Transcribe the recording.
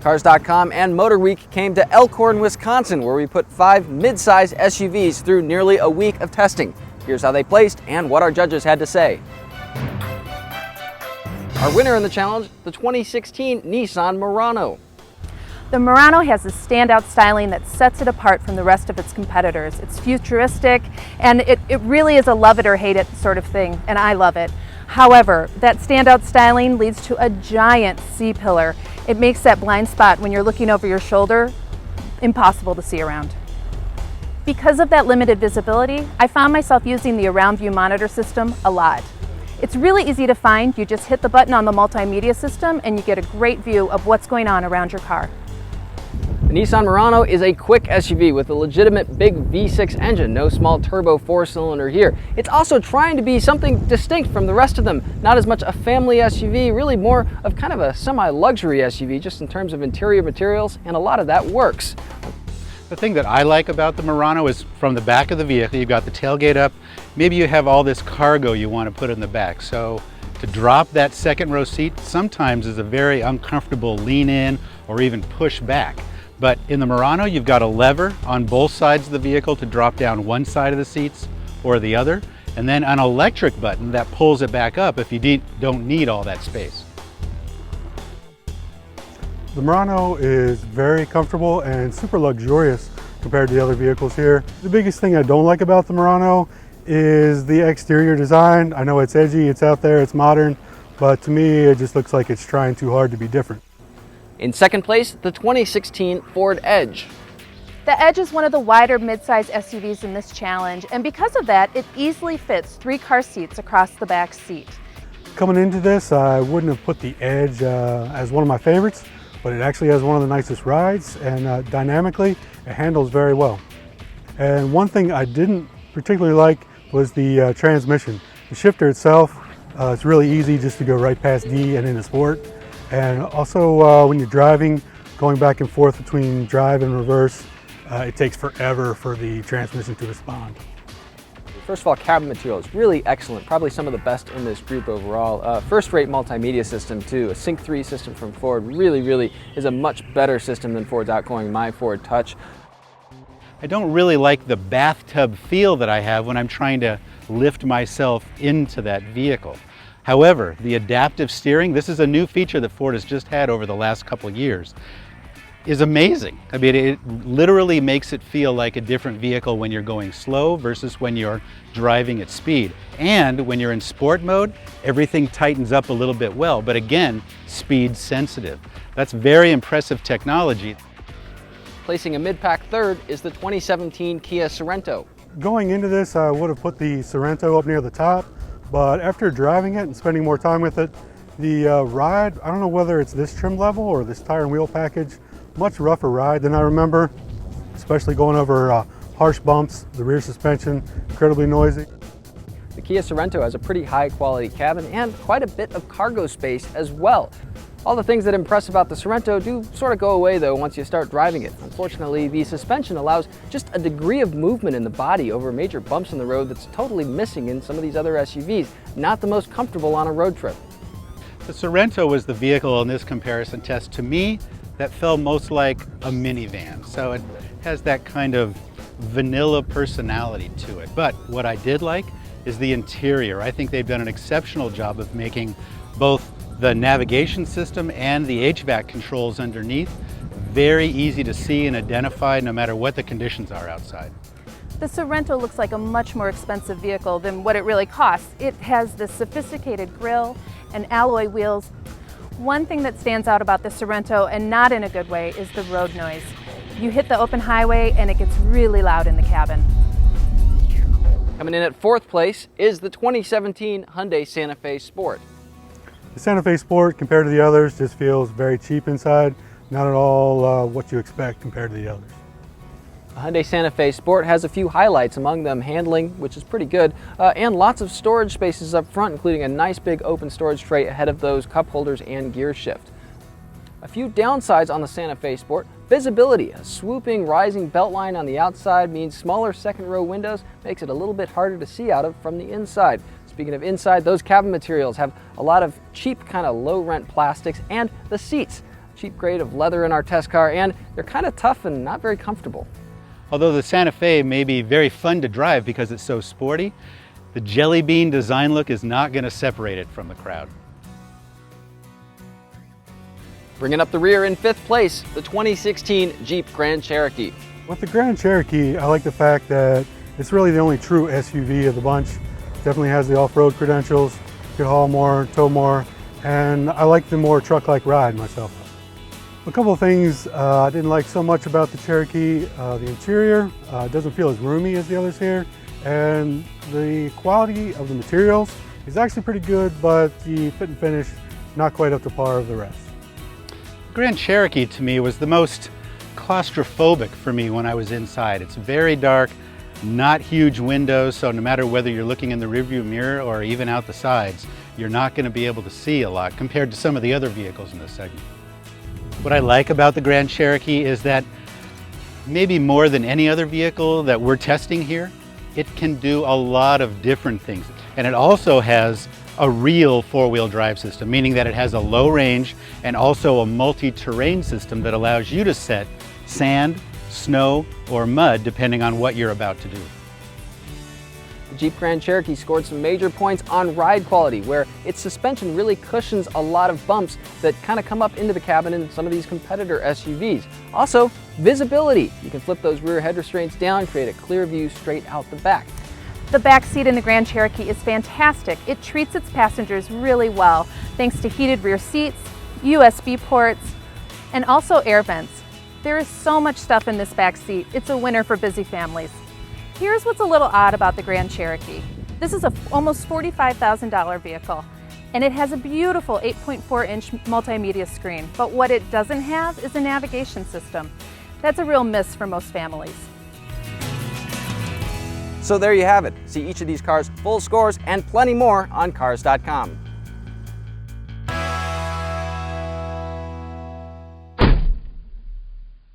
Cars.com and Motor Week came to Elkhorn, Wisconsin, where we put 5 midsize SUVs through nearly a week of testing. Here's how they placed and what our judges had to say. Our winner in the challenge, the 2016 Nissan Murano. The Murano has a standout styling that sets it apart from the rest of its competitors. It's futuristic, and it really is a love it or hate it sort of thing, and I love it. However, that standout styling leads to a giant C-pillar. It makes that blind spot when you're looking over your shoulder impossible to see around. Because of that limited visibility, I found myself using the Around View monitor system a lot. It's really easy to find. You just hit the button on the multimedia system and you get a great view of what's going on around your car. The Nissan Murano is a quick SUV with a legitimate big V6 engine, no small turbo 4-cylinder here. It's also trying to be something distinct from the rest of them. Not as much a family SUV, really more of kind of a semi-luxury SUV just in terms of interior materials, and a lot of that works. The thing that I like about the Murano is from the back of the vehicle, you've got the tailgate up. Maybe you have all this cargo you want to put in the back. So to drop that second row seat sometimes is a very uncomfortable lean in or even push back. But in the Murano, you've got a lever on both sides of the vehicle to drop down one side of the seats or the other, and then an electric button that pulls it back up if you don't need all that space. The Murano is very comfortable and super luxurious compared to the other vehicles here. The biggest thing I don't like about the Murano is the exterior design. I know it's edgy, it's out there, it's modern, but to me it just looks like it's trying too hard to be different. In second place, the 2016 Ford Edge. The Edge is one of the wider midsize SUVs in this challenge, and because of that, it easily fits 3 car seats across the back seat. Coming into this, I wouldn't have put the Edge as one of my favorites, but it actually has one of the nicest rides, and dynamically, it handles very well. And one thing I didn't particularly like was the transmission. The shifter itself, it's really easy just to go right past D and into sport. And also when you're driving, going back and forth between drive and reverse, it takes forever for the transmission to respond. First of all, cabin material is really excellent, probably some of the best in this group overall. First-rate multimedia system too, a Sync 3 system from Ford really is a much better system than Ford's outgoing My Ford Touch. I don't really like the bathtub feel that I have when I'm trying to lift myself into that vehicle. However, the adaptive steering, this is a new feature that Ford has just had over the last couple of years, is amazing. I mean, it literally makes it feel like a different vehicle when you're going slow versus when you're driving at speed. And when you're in sport mode, everything tightens up a little bit well, but again, speed sensitive. That's very impressive technology. Placing a mid-pack third is the 2017 Kia Sorento. Going into this, I would have put the Sorento up near the top, but after driving it and spending more time with it, the ride, I don't know whether it's this trim level or this tire and wheel package, much rougher ride than I remember, especially going over harsh bumps, the rear suspension, incredibly noisy. The Kia Sorento has a pretty high quality cabin and quite a bit of cargo space as well. All the things that impress about the Sorento do sort of go away though once you start driving it. Unfortunately, the suspension allows just a degree of movement in the body over major bumps in the road that's totally missing in some of these other SUVs. Not the most comfortable on a road trip. The Sorento was the vehicle in this comparison test to me that felt most like a minivan. So it has that kind of vanilla personality to it. But what I did like is the interior. I think they've done an exceptional job of making both the navigation system and the HVAC controls underneath very easy to see and identify no matter what the conditions are outside. The Sorento looks like a much more expensive vehicle than what it really costs. It has this sophisticated grille and alloy wheels. One thing that stands out about the Sorento, and not in a good way, is the road noise. You hit the open highway and it gets really loud in the cabin. Coming in at fourth place is the 2017 Hyundai Santa Fe Sport. The Santa Fe Sport, compared to the others, just feels very cheap inside. Not at all what you expect compared to the others. The Hyundai Santa Fe Sport has a few highlights, among them handling, which is pretty good, and lots of storage spaces up front, including a nice big open storage tray ahead of those cup holders and gear shift. A few downsides on the Santa Fe Sport: visibility. A swooping rising beltline on the outside means smaller second row windows makes it a little bit harder to see out of from the inside. Speaking of inside, those cabin materials have a lot of cheap kind of low rent plastics, and the seats, cheap grade of leather in our test car, and they're kind of tough and not very comfortable. Although the Santa Fe may be very fun to drive because it's so sporty, the jelly bean design look is not going to separate it from the crowd. Bringing up the rear in 5th place, the 2016 Jeep Grand Cherokee. With the Grand Cherokee, I like the fact that it's really the only true SUV of the bunch. Definitely has the off-road credentials, could haul more, tow more, and I like the more truck-like ride myself. A couple of things I didn't like so much about the Cherokee. The interior doesn't feel as roomy as the others here, and the quality of the materials is actually pretty good, but the fit and finish not quite up to par of the rest. Grand Cherokee to me was the most claustrophobic for me when I was inside. It's very dark, not huge windows, so no matter whether you're looking in the rearview mirror or even out the sides, you're not going to be able to see a lot compared to some of the other vehicles in this segment. What I like about the Grand Cherokee is that maybe more than any other vehicle that we're testing here, it can do a lot of different things. And it also has a real four-wheel drive system, meaning that it has a low range and also a multi-terrain system that allows you to set sand, snow, or mud depending on what you're about to do. The Jeep Grand Cherokee scored some major points on ride quality, where its suspension really cushions a lot of bumps that kind of come up into the cabin in some of these competitor SUVs. Also, visibility. You can flip those rear head restraints down, create a clear view straight out the back. The back seat in the Grand Cherokee is fantastic. It treats its passengers really well, thanks to heated rear seats, USB ports, and also air vents. There is so much stuff in this back seat. It's a winner for busy families. Here's what's a little odd about the Grand Cherokee. This is a almost $45,000 vehicle, and it has a beautiful 8.4-inch multimedia screen, but what it doesn't have is a navigation system. That's a real miss for most families. So there you have it. See each of these cars' full scores and plenty more on Cars.com.